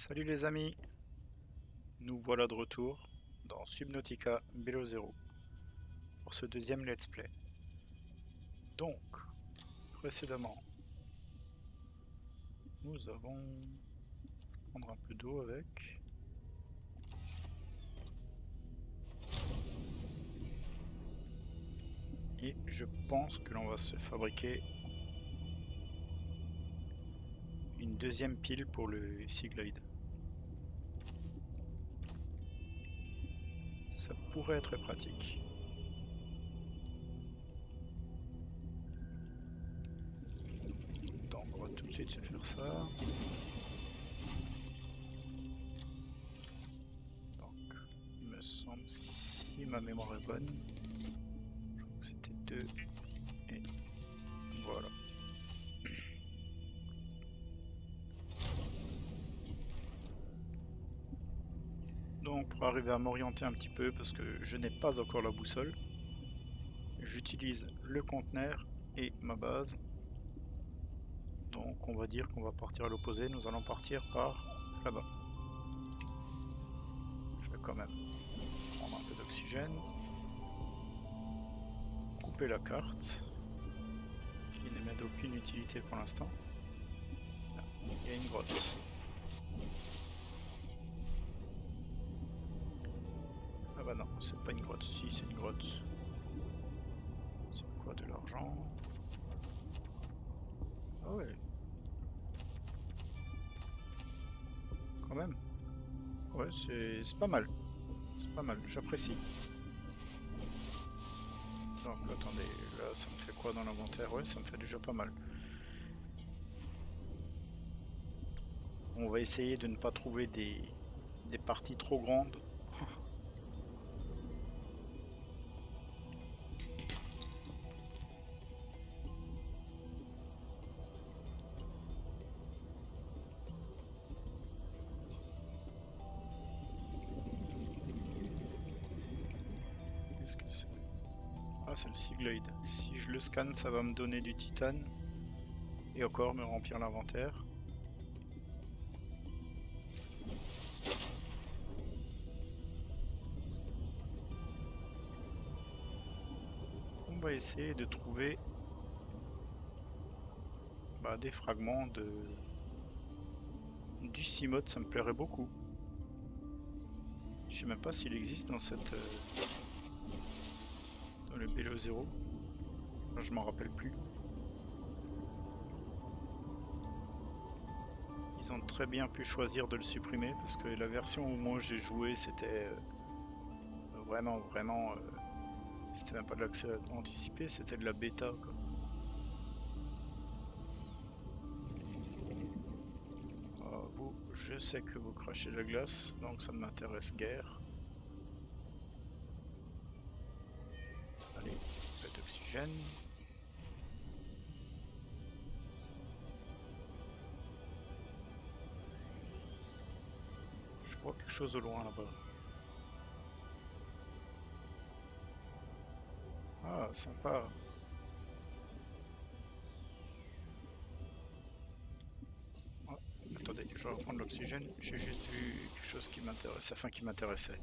Salut les amis, nous voilà de retour dans Subnautica Below Zero pour ce deuxième let's play. Donc, précédemment, nous avons prendre un peu d'eau avec. Et je pense que l'on va se fabriquer une deuxième pile pour le Cycloïde. Ça pourrait être pratique. Donc on va tout de suite se faire ça. Donc, il me semble, si ma mémoire est bonne, je crois que c'était 2 et voilà. Donc pour arriver à m'orienter un petit peu, parce que je n'ai pas encore la boussole, j'utilise le conteneur et ma base. Donc on va dire qu'on va partir à l'opposé, nous allons partir par là-bas. Je vais quand même prendre un peu d'oxygène, couper la carte, qui ne m'est d'aucune utilité pour l'instant. Il y a une grotte. Ah bah non, c'est pas une grotte, si c'est une grotte. C'est quoi, de l'argent? Ah ouais. Quand même. Ouais, c'est pas mal. C'est pas mal, j'apprécie. Donc attendez, là ça me fait quoi dans l'inventaire? Ouais, ça me fait déjà pas mal. On va essayer de ne pas trouver des parties trop grandes. Qu'est-ce que c'est? Ah, c'est le Cycloïde. Si je le scanne, ça va me donner du titane. Et encore me remplir l'inventaire. On va essayer de trouver des fragments du Cimode, ça me plairait beaucoup. Je sais même pas s'il existe dans dans le Below Zero. Enfin, je m'en rappelle plus. Ils ont très bien pu choisir de le supprimer parce que la version où moi j'ai joué, c'était vraiment, c'était même pas de l'accès anticipé, c'était de la bêta, quoi. Vous, je sais que vous crachez de la glace, donc ça ne m'intéresse guère. Allez, un peu d'oxygène. Je vois quelque chose au loin là-bas. Ah, sympa. Oh, attendez, je vais reprendre l'oxygène. J'ai juste vu quelque chose qui m'intéresse, enfin qui m'intéressait.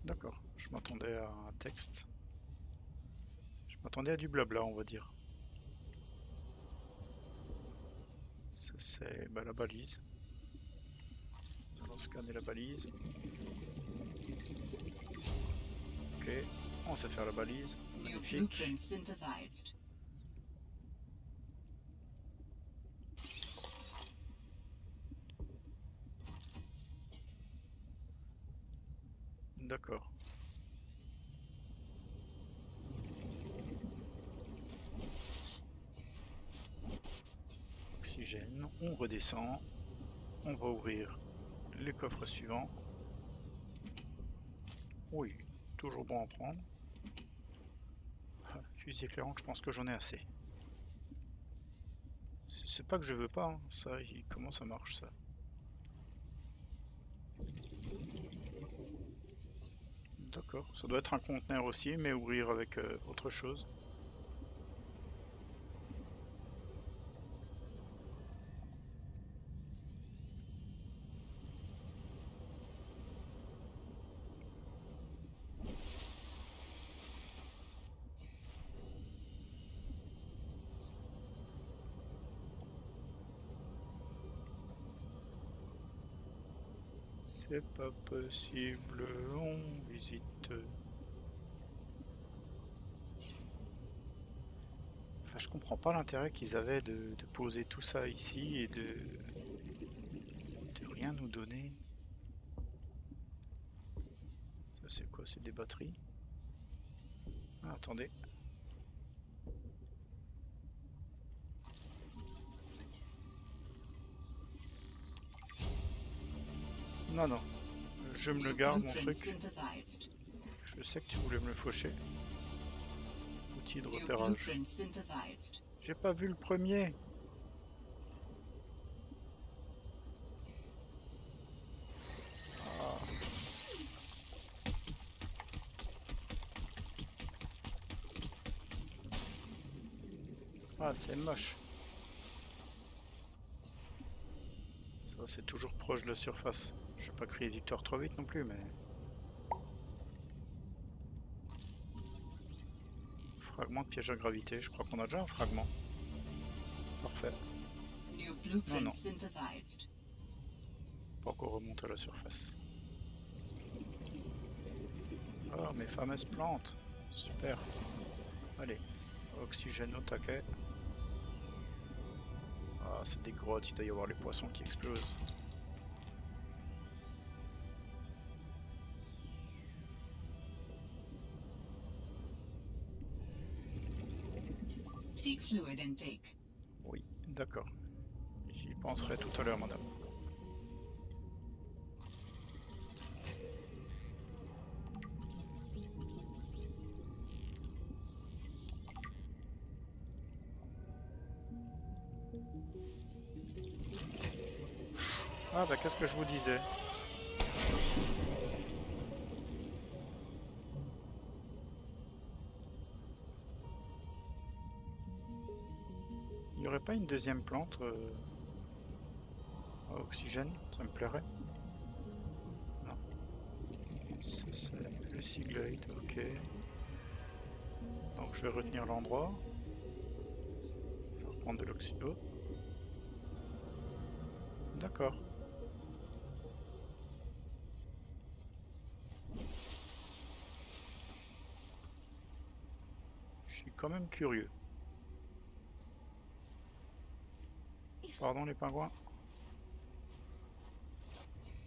D'accord, je m'attendais à un texte. Je m'attendais à du blabla, on va dire. Ça c'est la balise. Nous allons scanner la balise. Ok, on sait faire la balise. Magnifique. D'accord. Oxygène, on redescend. On va ouvrir les coffres suivants. Oui, toujours bon à prendre. Fusil éclairant, je pense que j'en ai assez. C'est pas que je veux pas, hein. Ça, comment ça marche ça? D'accord, ça doit être un conteneur aussi, mais ouvrir avec autre chose. C'est pas possible, on visite. Enfin, je comprends pas l'intérêt qu'ils avaient de poser tout ça ici et de rien nous donner. Ça c'est quoi? C'est des batteries? Ah, attendez. Non, non. Je me le garde, mon truc. Je sais que tu voulais me le faucher. Outil de repérage. J'ai pas vu le premier. Ah, c'est moche. Ça, c'est toujours proche de la surface. Je vais pas crier victoire trop vite non plus, mais... Fragment de piège à gravité. Je crois qu'on a déjà un fragment. Parfait. Non, non. Pas qu'on remonte à la surface. Oh, mes fameuses plantes. Super. Allez. Oxygène au taquet. Ah, c'est des grottes. Il doit y avoir les poissons qui explosent. Seek fluid intake. Oui, d'accord. J'y penserai tout à l'heure, madame. Ah bah qu'est-ce que je vous disais? Il n'y aurait pas une deuxième plante à oxygène? Ça me plairait. Non. Ça c'est le Seaglide, ok. Donc je vais retenir l'endroit. Je vais reprendre de l'oxygène. D'accord. Je suis quand même curieux. Pardon les pingouins.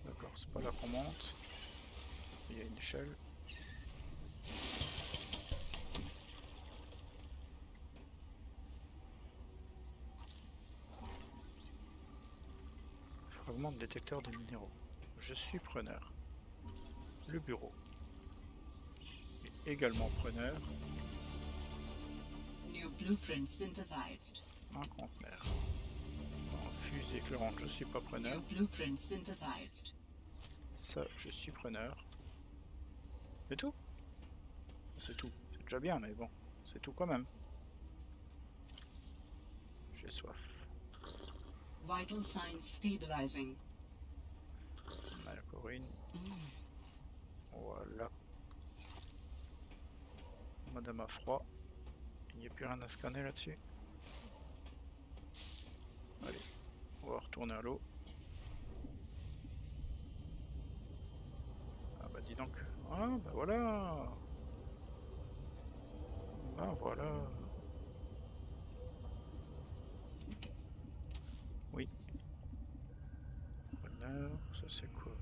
D'accord, c'est pas là qu'on monte. Il y a une échelle. Fragment de détecteur de minéraux. Je suis preneur. Le bureau. Je suis également preneur. New blueprint synthesized. Un conteneur. En fusée éclairante, je suis pas preneur. New blueprint synthesized. Ça, je suis preneur. C'est tout? C'est tout. C'est déjà bien, mais bon. C'est tout quand même. J'ai soif. Vital signs stabilizing. Malacorine. Voilà. Madame a froid. Il n'y a plus rien à scanner là-dessus. Allez, on va retourner à l'eau. Ah bah dis donc. Ah bah voilà. Bah voilà. Oui. Preneur, ça c'est quoi?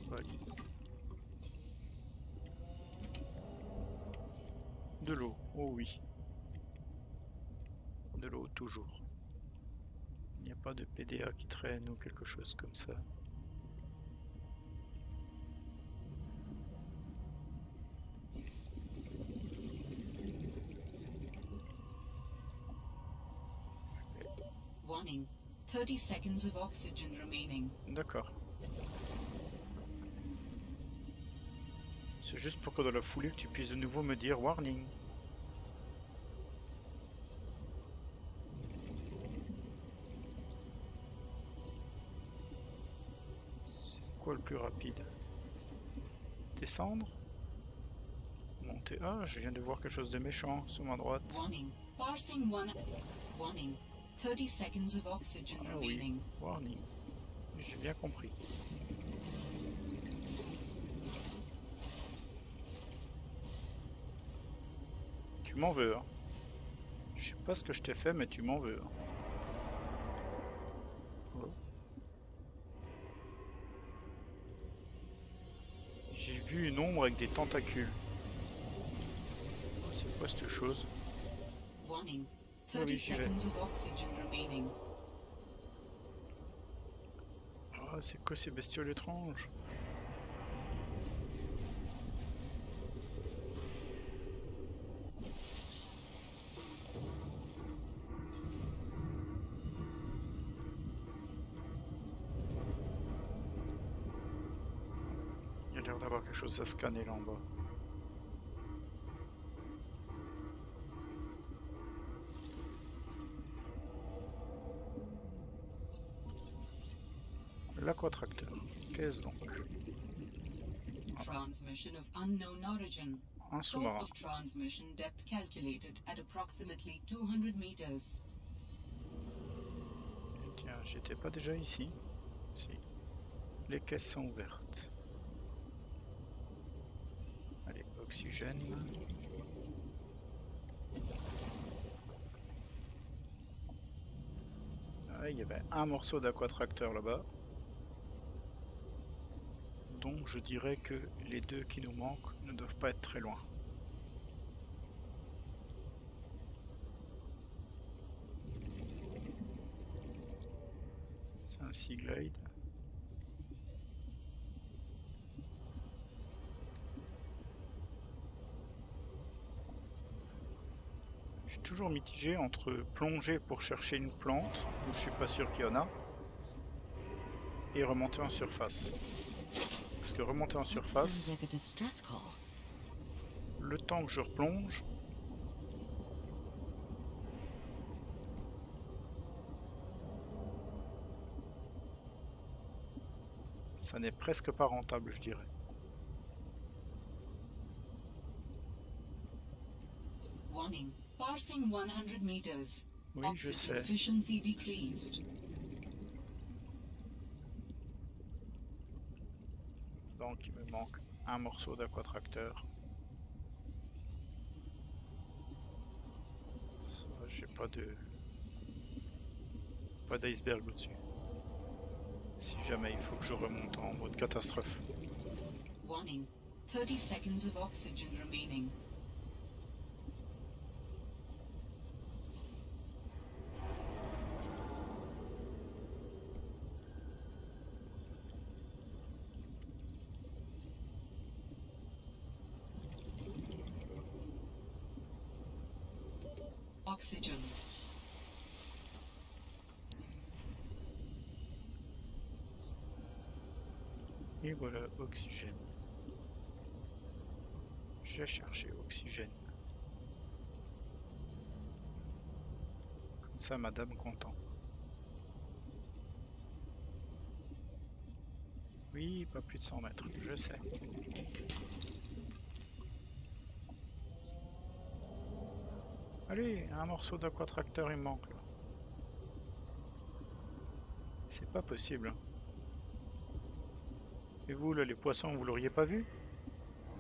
Valise. De l'eau, oh oui. De l'eau, toujours. Il n'y a pas de PDA qui traîne ou quelque chose comme ça. Warning. 30 seconds of oxygen remaining. D'accord. C'est juste pour que dans la foulée que tu puisses de nouveau me dire warning. C'est quoi le plus rapide? Descendre? Monter. Ah, je viens de voir quelque chose de méchant sur ma droite. Warning. Parsing one. Warning. 30 seconds of oxygen Ah oui, remaining. warning. J'ai bien compris. Tu m'en veux, hein. Je sais pas ce que je t'ai fait, mais tu m'en veux, hein. Oh. J'ai vu une ombre avec des tentacules. Oh, c'est quoi cette chose? Warning. Oui, 30 j'y vais. seconds of oxygen remaining. Ah, c'est quoi ces bestioles étranges? Il y a l'air d'avoir quelque chose à scanner là en bas. L'aquatracteur. Qu'est-ce donc? Transmission of unknown origin. Un Source sous-marin. of transmission depth calculated at approximately 200 meters. Et tiens, j'étais pas déjà ici? Si. Les caisses sont ouvertes. Allez, oxygène. Ah, il y avait un morceau d'aquatracteur là-bas. Donc je dirais que les deux qui nous manquent ne doivent pas être très loin. C'est un Sea Glide. Je suis toujours mitigé entre plonger pour chercher une plante, où je suis pas sûr qu'il y en a, et remonter en surface. Parce que remonter en surface, le temps que je replonge, ça n'est presque pas rentable, je dirais. Warning. Passing 100 meters. Oui, je Oxygen sais. efficiency decreased. Donc il me manque un morceau d'aquatracteur. J'ai pas d'iceberg au-dessus. Si jamais il faut que je remonte en mode catastrophe. Warning. 30 seconds of oxygen remaining. Oxygen. Et voilà, oxygène. J'ai cherché oxygène. Comme ça, madame content. Oui, pas plus de 100 mètres, je sais. Allez, un morceau d'aquatracteur il me manque là. C'est pas possible. Et vous là, les poissons, vous l'auriez pas vu?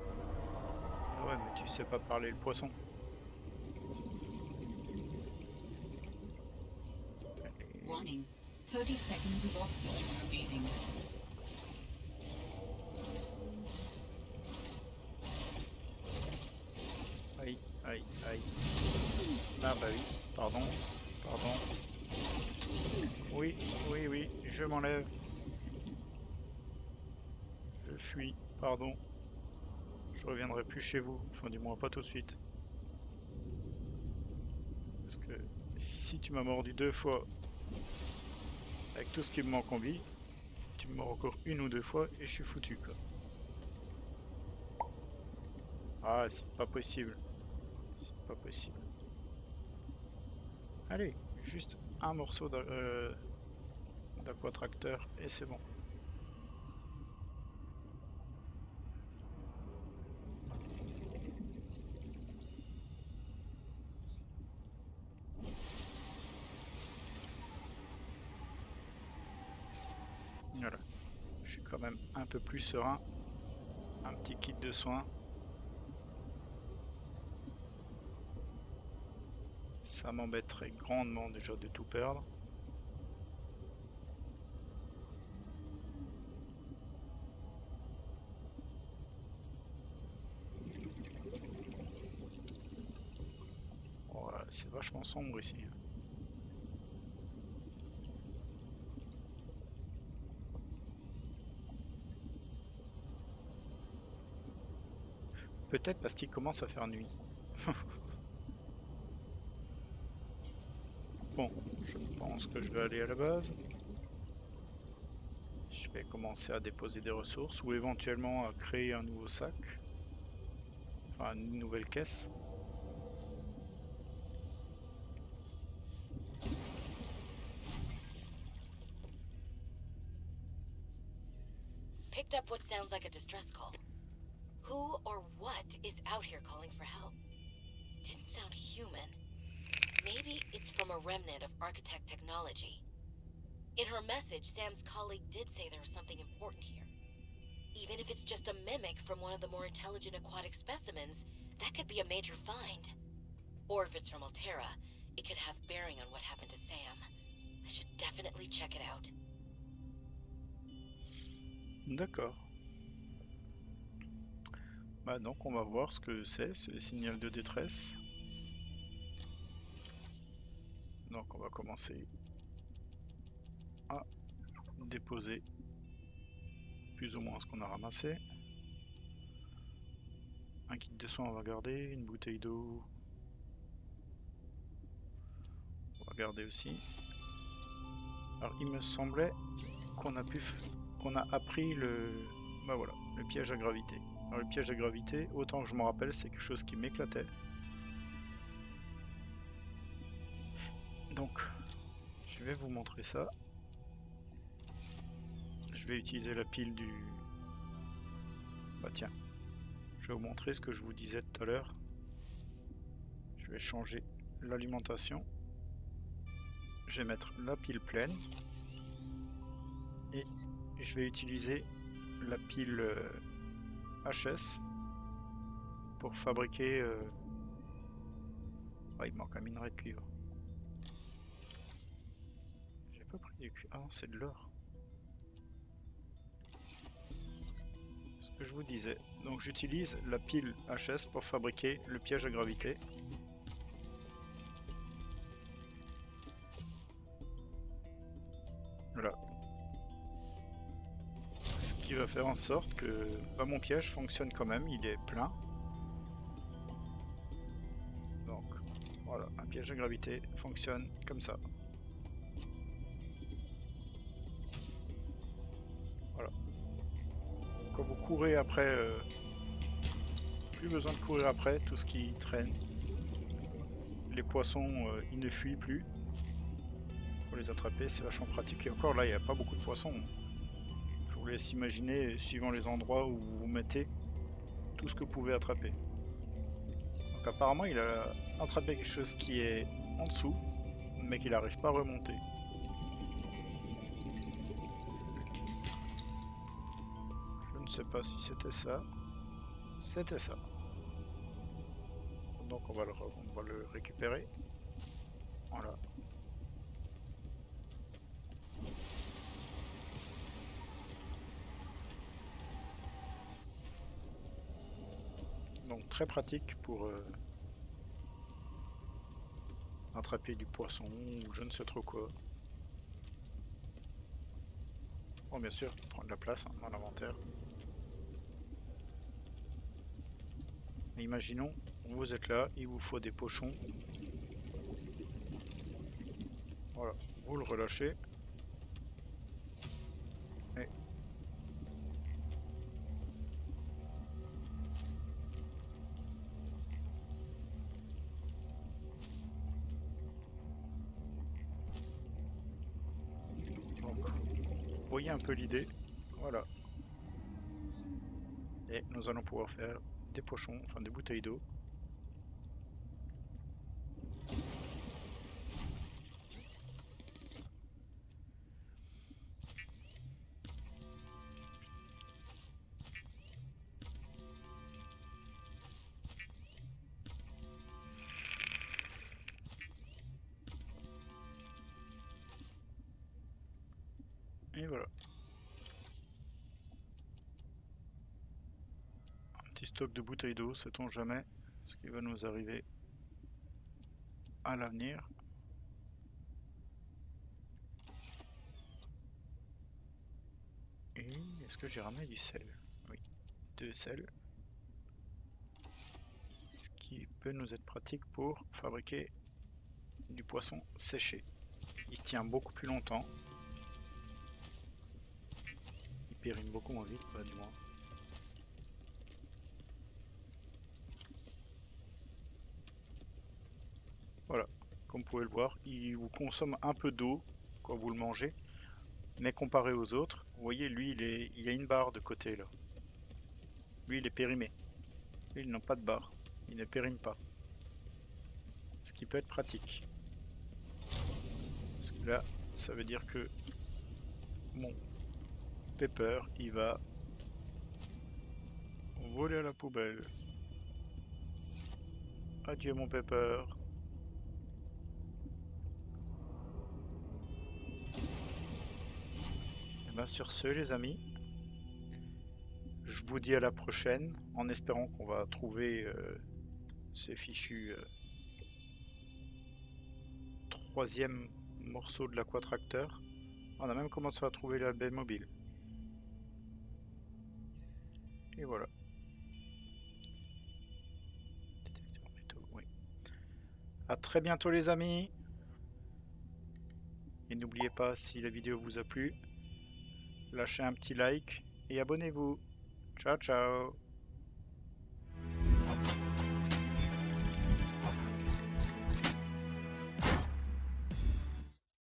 Ah ouais, mais tu sais pas parler le poisson. Warning. 30 seconds of oxygen remaining. Aïe, aïe, aïe. Ah bah oui, pardon, pardon. Oui, oui, oui, je m'enlève. Je fuis, pardon. Je reviendrai plus chez vous, enfin du moins pas tout de suite. Parce que si tu m'as mordu 2 fois, avec tout ce qui me manque en vie, tu me mords encore 1 ou 2 fois et je suis foutu quoi. Ah, c'est pas possible. C'est pas possible. Allez, juste un morceau d'aquatracteur et c'est bon. Voilà. Je suis quand même un peu plus serein. Un petit kit de soins. Ça m'embêterait grandement déjà de tout perdre. Oh, c'est vachement sombre ici. Peut-être parce qu'il commence à faire nuit. Bon, je pense que je vais aller à la base. Je vais commencer à déposer des ressources ou éventuellement à créer un nouveau sac. Enfin, une nouvelle caisse. Picked up what sounds like a distress call. Who or what is out here calling for help? Didn't sound human. Maybe it's from a remnant of architect technology. In her message, Sam's colleague did say there was something important here. Even if it's just a mimic from one of the more intelligent aquatic specimens, that could be a major find. Or if it's from Altera, it could have bearing on what happened to Sam. I should definitely check it out. D'accord. Bah donc on va voir ce que c'est, ce signal de détresse. Donc on va commencer à déposer plus ou moins ce qu'on a ramassé. Un kit de soins on va garder, une bouteille d'eau on va garder aussi. Alors il me semblait qu'on a appris bah voilà, le piège à gravité. Alors le piège à gravité, autant que je me rappelle, c'est quelque chose qui m'éclatait. Donc je vais vous montrer ça. Je vais utiliser la pile du... Bah tiens, je vais vous montrer ce que je vous disais tout à l'heure. Je vais changer l'alimentation. Je vais mettre la pile pleine. Et je vais utiliser la pile HS pour fabriquer... Ah, il manque un minerai de cuivre. J'ai pas pris du cuivre. Ah non, c'est de l'or. Ce que je vous disais. Donc j'utilise la pile HS pour fabriquer le piège à gravité. Voilà. Ce qui va faire en sorte que bah, mon piège fonctionne quand même, il est plein. Donc voilà, un piège à gravité fonctionne comme ça. Voilà. Quand vous courez après, plus besoin de courir après tout ce qui traîne. Les poissons, ils ne fuient plus. Pour les attraper, c'est vachement pratique. Et encore là, il n'y a pas beaucoup de poissons. Je vous laisse imaginer, suivant les endroits où vous vous mettez, tout ce que vous pouvez attraper. Donc apparemment, il a attrapé quelque chose qui est en dessous, mais qu'il n'arrive pas à remonter. Je ne sais pas si c'était ça. C'était ça. Donc on va le récupérer. Voilà. Donc très pratique pour attraper du poisson ou je ne sais trop quoi. Bon bien sûr, prendre de la place hein, dans l'inventaire. Imaginons, vous êtes là, il vous faut des pochons. Voilà, vous le relâchez. Et donc, vous voyez un peu l'idée. Voilà. Et nous allons pouvoir faire des pochons, enfin des bouteilles d'eau. Et voilà. Un petit stock de bouteilles d'eau, sait-on jamais ce qui va nous arriver à l'avenir. Et est-ce que j'ai ramené du sel? Oui, 2 sels. Ce qui peut nous être pratique pour fabriquer du poisson séché. Il se tient beaucoup plus longtemps. Il périme beaucoup moins vite, quoi, du moins. Voilà, comme vous pouvez le voir, il vous consomme un peu d'eau quand vous le mangez, mais comparé aux autres, vous voyez, lui, il y a une barre de côté là. Lui, il est périmé. Lui, ils n'ont pas de barre. Il ne périme pas. Ce qui peut être pratique. Parce que là, ça veut dire que mon pepper, il va voler à la poubelle. Adieu mon pepper. Et bien sur ce les amis, je vous dis à la prochaine, en espérant qu'on va trouver ces fichus troisième morceau de l'aquatracteur. On a même commencé à trouver la baie mobile. Et voilà. Détecteur métaux, oui. À très bientôt les amis. Et n'oubliez pas, si la vidéo vous a plu, lâchez un petit like et abonnez-vous. Ciao ciao.